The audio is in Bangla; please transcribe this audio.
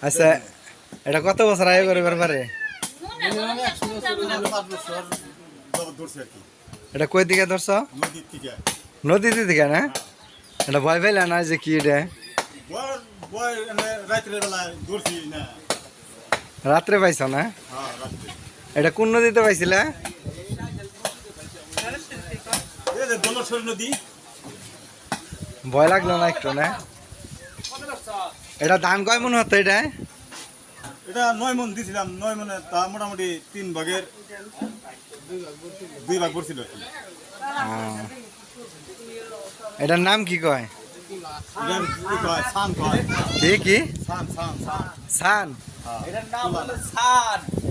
আচ্ছা এটা কত বছর আগে করে পারে? এটা কই দিকে ধরছ? নদীর থেকে না? এটা ভয় পাইলে না যে কি এটা? রাত্রে পাইছ না? এটা কোন নদীতে পাইছিলে? ভয় লাগলো না একটু না? এটা ধান কয় মন হতো এটা? এটা 9 মন দিছিলাম, 9 মনে তা মোটামুটি 3 ভাগের 2 ভাগ পড়ছিল। এটার নাম কি কয়? এটার কি কয়? সান কয়। কি কি? সান সান সান। সান। এটার নাম হলো সান।